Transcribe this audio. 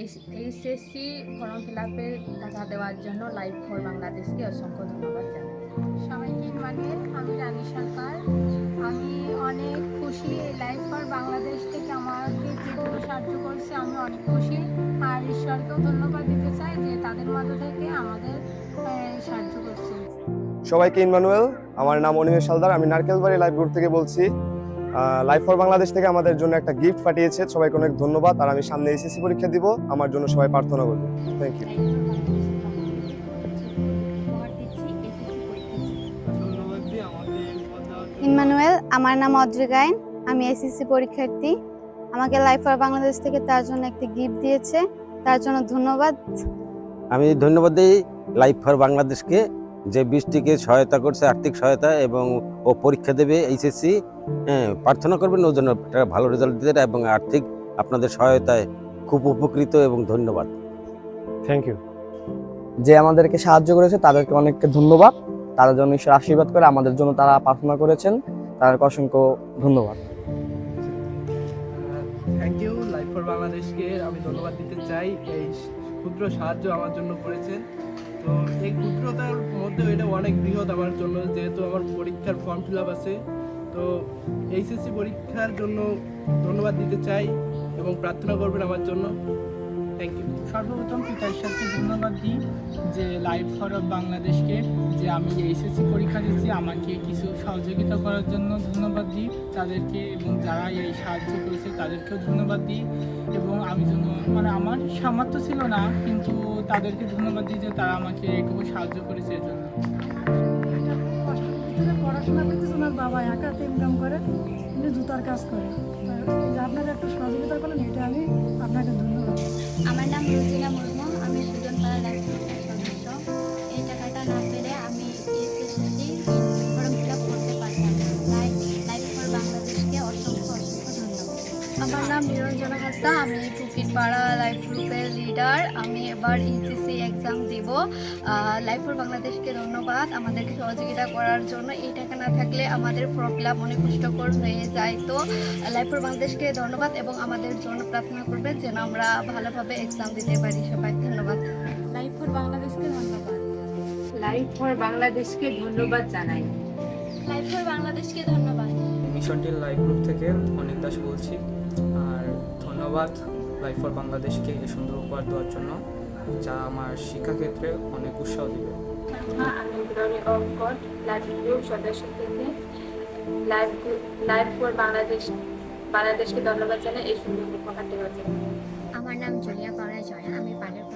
HSC form fill আপের টাকা দেওয়ার জন্য লাইভ ফর বাংলাদেশকে অসংখ্য ধন্যবাদ জানাই। সবাইকে ইনভানুয়েল, আমি রানী সরকার। আমি অনেক খুশি লাইফ ফর বাংলাদেশ থেকে আমাকে যেটুকু সাহায্য করছে, আমি অনেক খুশি। আর ঈশ্বরকেও ধন্যবাদ দিতে চাই যে তাদের মধ্য থেকে আমাদের সাহায্য করছে। সবাইকে ইনভানুয়েল, আমার নাম অনিমেষ হালদার, আমি নারকেলবাড়ি লাইভ গ্রুপ থেকে বলছি। লাইভ ফর বাংলাদেশ থেকে আমাদের জন্য একটা গিফট পাঠিয়েছে, সবাইকে অনেক ধন্যবাদ। আর আমি সামনে এইচএসসি পরীক্ষা দিব, আমার জন্য সবাই প্রার্থনা করবে। Thank you. ইনমানুয়েল, আমার নাম অদ্রিগাইন, আমি এসএসসি পরীক্ষার্থী। আমাকে লাইফ ফর বাংলাদেশ থেকে তার জন্য একটি গিফট দিয়েছে, তার জন্য ধন্যবাদ। আমি ধন্যবাদ দিই লাইফ ফর বাংলাদেশকে, যে বৃষ্টিকে সহায়তা করছে, আর্থিক সহায়তা, এবং ও পরীক্ষা দেবে এইচএসসি। প্রার্থনা করবেন ওর জন্য একটা ভালো রেজাল্ট দিতে, এবং আর্থিক আপনাদের সহায়তায় খুব উপকৃত, এবং ধন্যবাদ। Thank you. যে আমাদেরকে সাহায্য করেছে তাদেরকে অনেক ধন্যবাদ। তাদের জন্য ঈশ্বর আশীর্বাদ করে, আমাদের জন্য তারা প্রার্থনা করেছেন, তাদেরকে অসংখ্য ধন্যবাদ। থ্যাংক ইউ লাইফ ফর বাংলাদেশকে আমি ধন্যবাদ দিতে চাই, এই ক্ষুদ্র সাহায্য আমার জন্য করেছেন। তো এই ক্ষুদ্রতার মধ্যে এটা অনেক বৃহৎ আমার জন্য, যেহেতু আমার পরীক্ষার ফর্ম ফিল আপ আছে। তো এইচএসসি পরীক্ষার জন্য ধন্যবাদ দিতে চাই এবং প্রার্থনা করবেন আমার জন্য। Thank you. সর্বপ্রথম পিতা ঈশ্বরকে ধন্যবাদ দিই, যে লাইফ ফর বাংলাদেশকে, যে আমি এইচএসসি পরীক্ষা দিচ্ছি আমাকে কিছু সহযোগিতা করার জন্য ধন্যবাদ দিই তাদেরকে, এবং যারা এই সাহায্য করেছে তাদেরকেও ধন্যবাদ দিই। এবং আমি জন্য আমার সামর্থ্য ছিল না, কিন্তু তাদেরকে ধন্যবাদ দিই যে তারা আমাকে এইটুকু সাহায্য করেছে এর জন্য। পড়াশোনা করতেছে, ওনার বাবা একাতে ইনকাম করে, উনি জুতার কাজ করে। আপনারা একটু সহযোগিতা করলেন, এটা আমি আপনাকে ধন্যবাদ। আমার নাম রুজিনা মুর্মু, আমি সুজনপাড়া লাইফ গ্রুপের সদস্য। এই টাকাটা না পেলে আমি এইচএসসি ফর্ম ফিল আপ করতে পারতাম না। লাইফ ফর বাংলাদেশকে অসংখ্য ধন্যবাদ। আমার নাম নিরঞ্জনা হাসদা, আমি পুকিরপাড়া লাইভ গ্রুপের লিডার। আমি এবার এইচএসসি এক্সাম দিব। লাইভ ফর বাংলাদেশকে ধন্যবাদ আমাদেরকে সহযোগিতা করার জন্য। এই টাকা না থাকলে আমাদের ফর্ম ফিল আপ অনেক কষ্টকর হয়ে যায়। তো লাইভ ফর বাংলাদেশকে ধন্যবাদ এবং আমাদের জন্য প্রার্থনা করবেন যেন আমরা ভালোভাবে এক্সাম দিতে পারি। সবাই ধন্যবাদ। লাইফ ফর বাংলাদেশকে ধন্যবাদ। লাইভ ফর বাংলাদেশকে ধন্যবাদ জানাই। লাইফ ফর বাংলাদেশকে ধন্যবাদ। মিশনটির লাইভ গ্রুপ থেকে অনেক দাস বলছি। আর ধন্যবাদ লাইফ ফর বাংলাদেশকে এই সুন্দর উপহার দেওয়ার জন্য, যা আমার শিক্ষাক্ষেত্রে অনেক উৎসাহ দিবে। আমি glory of god life group সদস্য থেকে লাইফ ফর বাংলাদেশকে ধন্যবাদ জানাই এই সুন্দর উপহার দেওয়ার জন্য। আমার নাম জুলিয়া পাড়া জয়া, আমি পাড়ের